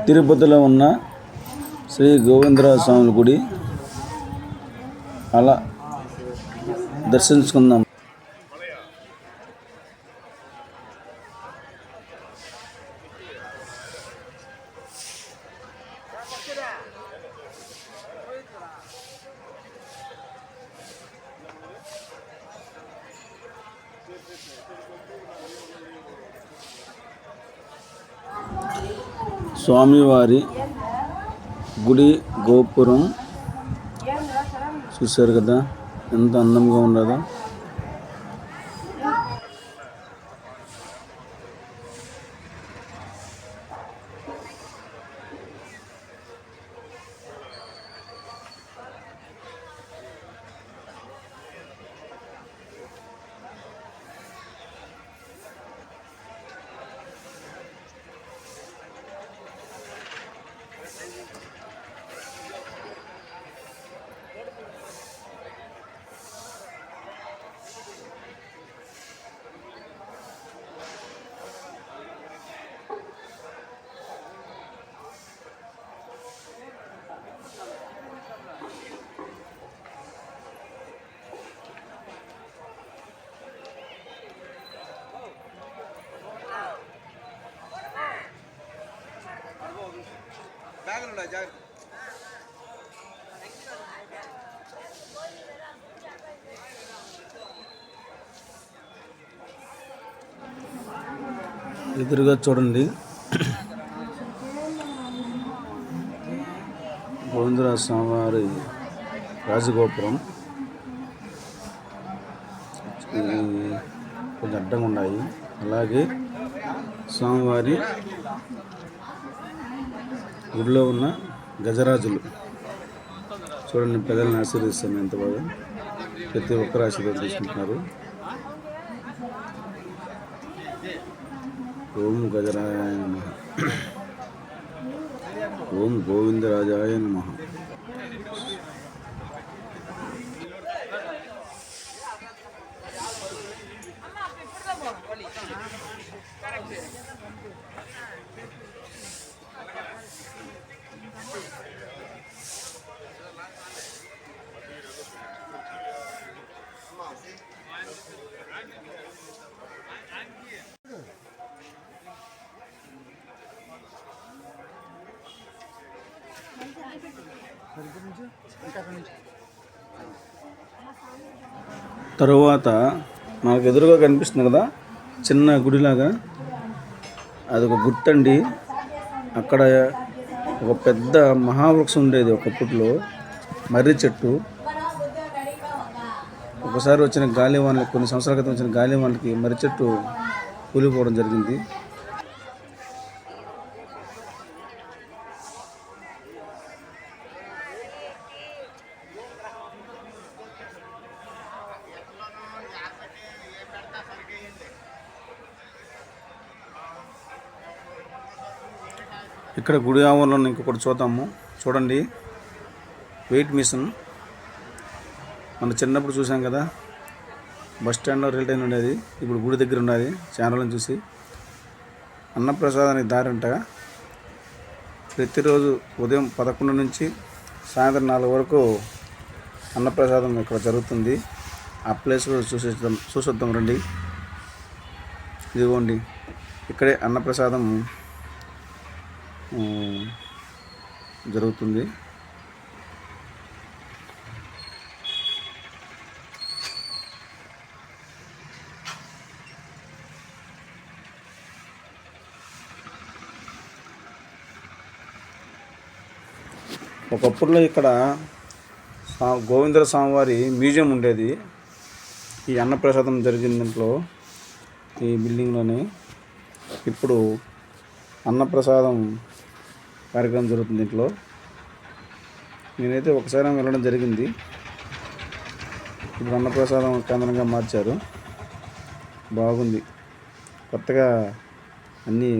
తిరుపతిలో ఉన్న శ్రీ గోవిందరాజ స్వామి గుడి అలా దర్శించుకుందాం. స్వామివారి గుడి గోపురం చూశారు కదా, ఎంత అందంగా ఉన్నదో. ఎదురుగా చూడండి, గోవిందరాజ స్వామివారి రాజగోపురం. కొంచెం అడ్డంగా ఉన్నాయి. అలాగే స్వామివారి గుడిలో ఉన్న గజరాజులు చూడండి, ప్రజలను ఆశీర్వదిస్తాను ఎంత బాగా. ప్రతి ఒక్కరు ఆశీర్వాదం తీసుకుంటున్నారు. ఓం గజరాజాయ నమః, ఓం గోవిందరాజాయ నమః. తరువాత మనకు ఎదురుగా కనిపిస్తుంది కదా చిన్న గుడిలాగా, అది ఒక గుట్టండి. అక్కడ ఒక పెద్ద మహావృక్షం ఉండేది ఒకప్పట్లో, మర్రి చెట్టు. ఒకసారి వచ్చిన గాలివానకి, కొన్ని సంవత్సరాల క్రితం వచ్చిన గాలివానకి మర్రి చెట్టు కూలిపోవడం జరిగింది. ఇక్కడ గుడి ఆవరణలో ఇంకొకటి చూద్దాము. చూడండి, వెయిట్ మిషన్. మనం చిన్నప్పుడు చూసాం కదా, బస్ స్టాండ్లో రైల్ టైం ఉండేది, ఇప్పుడు గుడి దగ్గర ఉన్నది. ఛానల్ని చూసి అన్నప్రసాదానికి దారంటగా ప్రతిరోజు ఉదయం 11 నుంచి సాయంత్రం 4 వరకు అన్నప్రసాదం ఇక్కడ జరుగుతుంది. ఆ ప్లేస్ కూడా చూసొద్దాం రండి. ఇదిగోండి, ఇక్కడే అన్నప్రసాదం జరుగుతుంది. ఒకప్పుడులో ఇక్కడ గోవిందరాజ స్వామివారి మ్యూజియం ఉండేది. ఈ అన్నప్రసాదం జరిగిన దాంట్లో, ఈ బిల్డింగ్లోనే ఇప్పుడు అన్నప్రసాదం కార్యక్రమం జరుగుతుంది. దీంట్లో నేనైతే ఒకసారి వెళ్ళడం జరిగింది. ఇప్పుడు అన్నప్రసాదం కేంద్రంగా మార్చారు, బాగుంది. కొత్తగా అన్నీ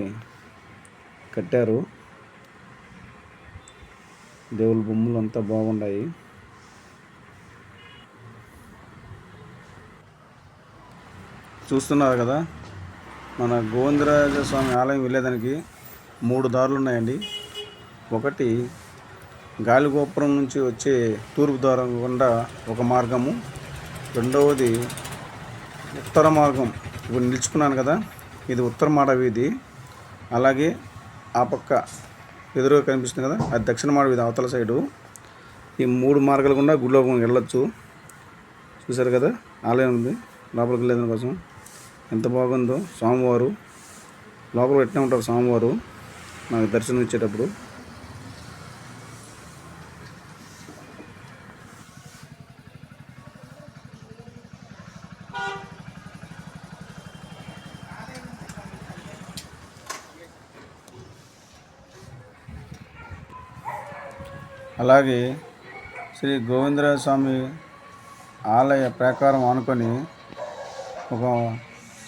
కట్టారు. దేవుళ్ళ బొమ్మలు అంతా బాగున్నాయి. చూస్తున్నారు కదా, మన గోవిందరాజ స్వామి ఆలయం వెళ్ళేదానికి 3 దారులు ఉన్నాయండి. ఒకటి గాలిగోపురం నుంచి వచ్చే తూర్పు ద్వారం గుండా ఒక మార్గము, రెండవది ఉత్తర మార్గం. ఇప్పుడు నిలుచుకున్నాను కదా, ఇది ఉత్తర మాడ వీధి. అలాగే ఆ పక్క ఎదురుగా కనిపిస్తుంది కదా, అది దక్షిణ మాడ వీధి అవతల సైడు. ఈ 3 మార్గాల గుండా గుడిలోకి వెళ్ళొచ్చు. చూసారు కదా, ఆలయం ఉంది. లోపలికి వెళ్ళేదాని కోసం ఎంత బాగుందో. స్వామివారు లోపల పెట్టినే ఉంటారు. స్వామివారు నాకు దర్శనం ఇచ్చేటప్పుడు. అలాగే శ్రీ గోవిందరాజ స్వామి ఆలయ ప్రాకారం ఆనుకొని ఒక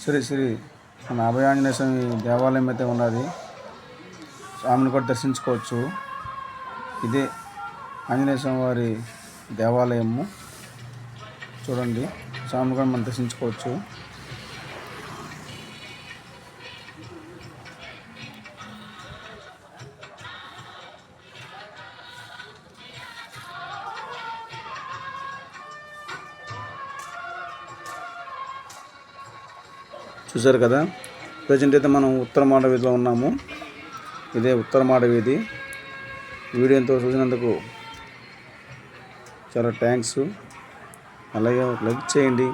శ్రీ మన అభయాంజనేయ స్వామి దేవాలయం అయితే ఉన్నది. స్వామిని కూడా దర్శించుకోవచ్చు. ఇదే ఆంజనేయ స్వామి వారి దేవాలయము. చూడండి, స్వామిని కూడా మనం దర్శించుకోవచ్చు. చూసారు కదా, ప్రజెంట్ అయితే మనం ఉత్తర మాడ వీధిలో ఉన్నాము. ఇదే ఉత్తర మాడ వీధి. వీడియో ఎంతో చూసినందుకు చాలా థ్యాంక్స్. అలాగే లైక్ చేయండి.